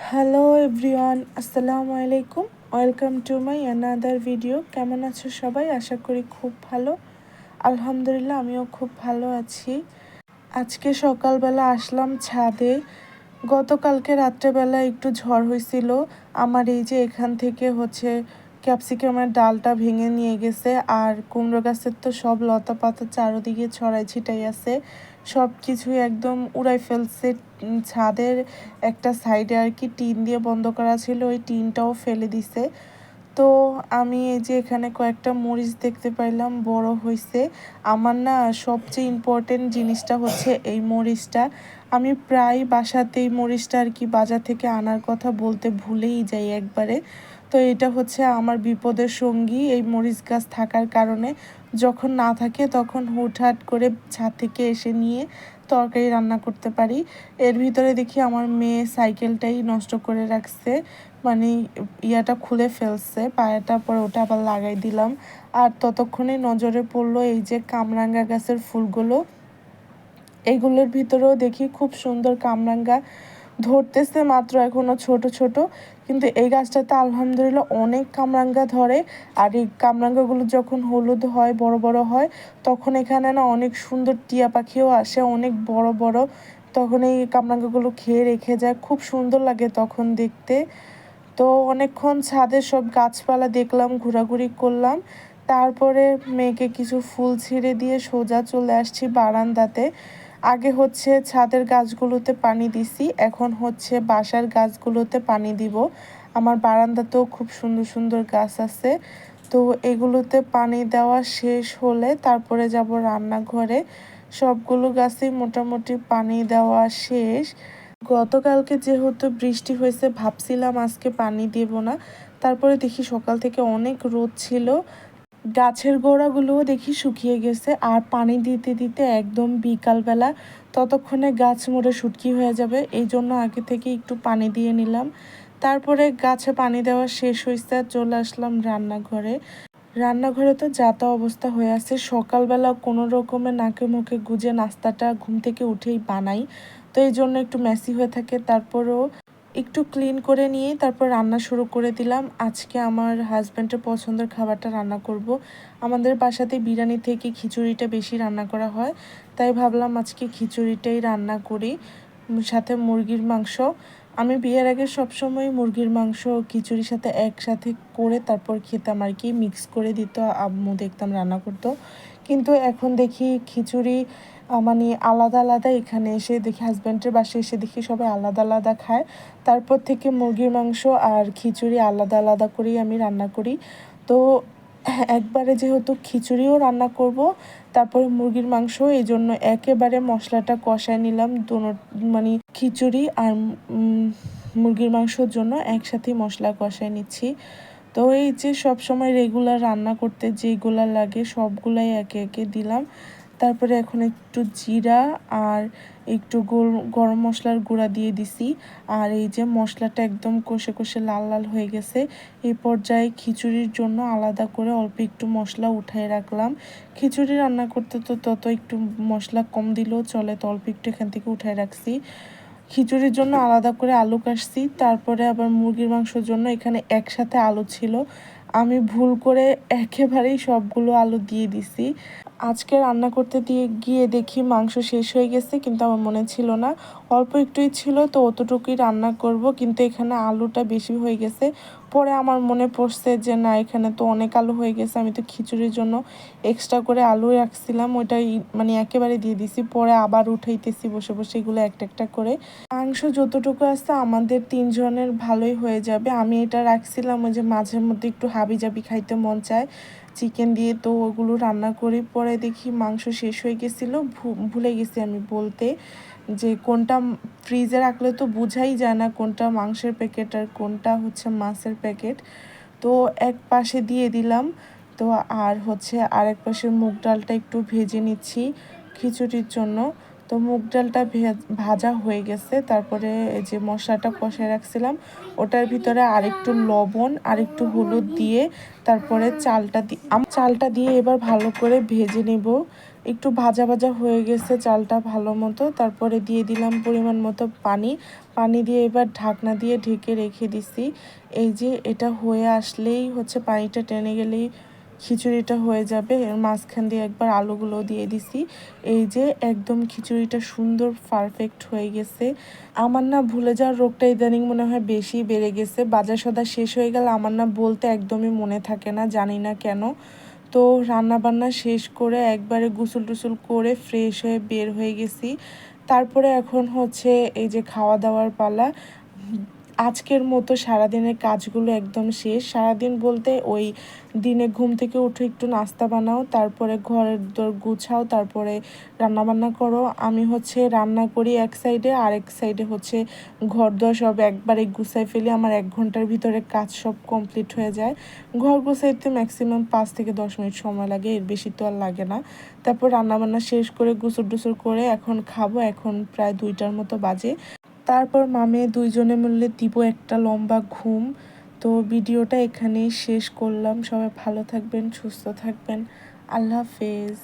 Hello everyone, আসসালামু আলাইকুম। Welcome to my another video. কেমন আছো সবাই? আশা করি খুব ভালো। আলহামদুলিল্লাহ, আমিও খুব ভালো আছি। আজকে সকালবেলা আসলাম ছাদে। গতকালকে রাত্রেবেলা একটু ঝড় হয়েছিল। আমার এই যে এখান থেকে ক্যাপসিকামের ডালটা ভেঙে নিয়ে গেছে, আর কুমড়ো গাছের তো সব লতা পাতা চারোদিকে ছড়াই ছিটাই আছে, সব কিছুই একদম উড়াই ফেলছে। ছাদের একটা সাইডে আর কি টিন দিয়ে বন্ধ করা ছিল, ওই টিনটাও ফেলে দিছে। তো আমি এই যে এখানে কয়েকটা মরিচ দেখতে পাইলাম, বড় হয়েছে। আমার না সবচেয়ে ইম্পর্টেন্ট জিনিসটা হচ্ছে এই মরিচটা। আমি প্রায় বাসাতেই মরিচটা আর কি বাজার থেকে আনার কথা বলতে ভুলেই যাই একবারে। তো এটা হচ্ছে আমার বিপদের সঙ্গী, এই মরিচ গাছ থাকার কারণে যখন না থাকে তখন হুটহাট করে ছাদ থেকে এসে নিয়ে তরকারি রান্না করতে পারি। এর ভিতরে দেখি আমার মেয়ে সাইকেলটাই নষ্ট করে রাখছে, মানে ইয়াটা খুলে ফেলছে পায়াটা, পরে ওটা আবার লাগাই দিলাম। আর ততক্ষণে নজরে পড়লো এই যে কামরাঙ্গা গাছের ফুলগুলো, এইগুলোর ভিতরেও দেখি খুব সুন্দর কামরাঙ্গা ধরতেছে, মাত্র এখনো ছোট ছোট, কিন্তু এই গাছটাতে আলহামদুলিল্লাহ অনেক কামরাঙ্গা ধরে। আর এই কামরাঙ্গাগুলো যখন হলুদ হয়, বড় বড় হয়, তখন এখানে না অনেক সুন্দর টিয়া পাখিও আসে, অনেক বড় বড়। তখন এই কামরাঙ্গাগুলো খেয়ে রেখে যায়, খুব সুন্দর লাগে তখন দেখতে। তো অনেকক্ষণ ছাদে সব গাছপালা দেখলাম, ঘোরাঘুরি করলাম। তারপরে মেয়েকে কিছু ফুল ছিঁড়ে দিয়ে সোজা চলে আসছি বারান্দাতে। আগে ছাদের গাছগুলোতে পানি দিছি, এখন বাসার গাছগুলোতে পানি দিব। আমার বারান্দাতেও খুব সুন্দর সুন্দর গাছ আছে। তো এগুলোতে পানি দেওয়া শেষ হলে তারপরে যাব রান্নাঘরে। সবগুলো গাছেই মোটামুটি পানি দেওয়া শেষ। গতকালকে যেহেতু বৃষ্টি হয়েছে, ভাবছিলাম আজকে পানি দেব না। তারপরে দেখি সকাল থেকে অনেক রোদ ছিল, গাছের গোড়াগুলোও দেখি শুকিয়ে গেছে। আর পানি দিতে দিতে একদম বিকালবেলা, ততক্ষণে গাছ মরে শুটকি হয়ে যাবে, এই জন্য আগে থেকে একটু পানি দিয়ে নিলাম। তারপরে গাছে পানি দেওয়া শেষ হয়েছে, চলে আসলাম রান্নাঘরে। রান্নাঘরে তো যা তা অবস্থা হয়ে আছে। সকালবেলা কোনো রকমে নাকে মুখে গুজে নাস্তাটা ঘুম থেকে উঠেই বানাই, তো এই জন্য একটু মেসি হয়ে থাকে। তারপরেও একটু ক্লিন করে নিয়ে তারপর রান্না শুরু করে দিলাম। আজকে আমার হাজব্যান্ডের পছন্দের খাবারটা রান্না করব। আমাদের বাসাতে বিরিয়ানি থেকে খিচুড়িটা বেশি রান্না করা হয়, তাই ভাবলাম আজকে খিচুড়িটাই রান্না করি, সাথে মুরগির মাংস। আমি বিয়ের আগে সবসময় মুরগির মাংস খিচুড়ির সাথে একসাথে করে তারপর খেতাম আর কি, মিক্স করে দিত আম্মু, দেখতাম রান্না করতো। কিন্তু এখন দেখি খিচুড়ি মানে আলাদা আলাদা, এখানে এসে দেখি হাজব্যান্ডের বাসায় এসে দেখি সবাই আলাদা আলাদা খায়। তারপর থেকে মুরগির মাংস আর খিচুড়ি আলাদা আলাদা করেই আমি রান্না করি। তো একবারে যেহেতু খিচুড়িও রান্না করব, তারপরে মুরগির মাংস, এই জন্য একেবারে মশলাটা কষায় নিলাম মানে খিচুড়ি আর মুরগির মাংসর জন্য একসাথেই মশলা কষায় নিচ্ছি। তো এই যে সব সময় রেগুলার রান্না করতে যেগুলা লাগে সবগুলাই একে একে দিলাম। তারপরে এখন একটু জিরা আর একটু গরম মশলার গুঁড়া দিয়ে দিছি। আর এই যে মশলাটা একদম কষে কষে লাল লাল হয়ে গেছে, এই পর্যায়ে খিচুড়ির জন্য আলাদা করে অল্প একটু মশলা উঠায় রাখলাম। খিচুড়ি রান্না করতে তো তত একটু মশলা কম দিলেও চলে, তো অল্প একটু এখান থেকে উঠায় রাখছি। খিচুড়ির জন্য আলাদা করে আলু কাটছি, তারপরে আবার মুরগির মাংসের জন্য এখানে একসাথে আলু ছিল, আমি ভুল করে একেবারেই সবগুলো আলু দিয়ে দিছি। আজকে রান্না করতে গিয়ে দেখি মাংস শেষ হয়ে গেছে, কিন্তু আমার মনে ছিল না, অল্প একটুই ছিল, তো অতটুকুই রান্না করব, কিন্তু এখানে আলুটা বেশি হয়ে গেছে। পরে আমার মনে পড়ছে যে না, এখানে তো অনেক আলু হয়ে গেছে, আমি তো খিচুড়ির জন্য এক্সট্রা করে আলু রাখছিলাম, ওইটাই মানে একেবারে দিয়ে দিছি। পরে আবার উঠাইতেছি বসে বসে এগুলো একটা একটা করে। মাংস যতটুকু আছে আমাদের তিনজনের ভালোই হয়ে যাবে। আমি এটা রাখছিলাম ওই যে মাঝের মধ্যে একটু হাবিজাবি খাইতে মন চায় চিকেন দিয়ে, তো ওগুলো রান্না করি। পরে দেখি মাংস শেষ হয়ে গেছিলো, ভুলে গেছি আমি বলতে যে কোনটা ফ্রিজে রাখলে তো বোঝাই যায় না কোনটা মাংসের প্যাকেট আর কোনটা মাছের প্যাকেট। তো এক পাশে দিয়ে দিলাম। তো আর আরেক পাশে মুগ ডালটা একটু ভেজে নিচ্ছি খিচুড়ির জন্য। তো মুগ ডালটা ভাজা হয়ে গেছে, তারপরে এই যে মশলাটা কষায় রাখছিলাম ওটার ভিতরে আরেকটু লবণ আর একটু হলুদ দিয়ে তারপরে চালটা দিয়ে এবার ভালো করে ভেজে নেব। একটু ভাজা ভাজা হয়ে গেছে চালটা ভালো মতো। তারপরে দিয়ে দিলাম পরিমাণ মতো পানি দিয়ে এবার ঢাকনা দিয়ে ঢেকে রেখে দিছি। এই যে এটা হয়ে আসলেই হচ্ছে পানিটা টেনে গেলেই খিচুড়িটা হয়ে যাবে। এর মাঝখান দিয়ে একবার আলুগুলো দিয়ে দিছি। এই যে একদম খিচুড়িটা সুন্দর পারফেক্ট হয়ে গেছে। আমার না ভুলে যাওয়ার রোগটা ইদানিং মনে হয় বেশি বেড়ে গেছে। বাজার সদাই শেষ হয়ে গেলে আমার না বলতে একদমই মনে থাকে না, জানি না কেন। তো রান্না বান্না শেষ করে একবারে গোসল টোসল করে ফ্রেশ হয়ে বের হয়ে গেছি। তারপরে এখন হচ্ছে এই যে খাওয়া দাওয়ার পালা। আজকের মতো সারাদিনের কাজগুলো একদম শেষ। সারাদিন বলতে ওই দিনে ঘুম থেকে উঠে একটু নাস্তা বানাও, তারপরে ঘরের দোর গুছাও, তারপরে রান্নাবান্না করো। আমি হচ্ছে রান্না করি এক সাইডে, আরেক সাইডে হচ্ছে ঘর দোর সব একবারে গুছাই ফেলি। আমার 1 ঘন্টার ভিতরে কাজ সব কমপ্লিট হয়ে যায়। ঘর গুছাইতে ম্যাক্সিমাম 5 থেকে 10 মিনিট সময় লাগে, এর বেশি তো আর লাগে না। তারপর রান্নাবান্না শেষ করে গোসল টোসল করে এখন খাবো। এখন প্রায় 2টার মতো বাজে। তারপর মামে দুইজনে মিলে দিব একটা লম্বা ঘুম। তো ভিডিওটা এখানেই শেষ করলাম। সবাই ভালো থাকবেন, সুস্থ থাকবেন। আল্লাহ হাফেজ।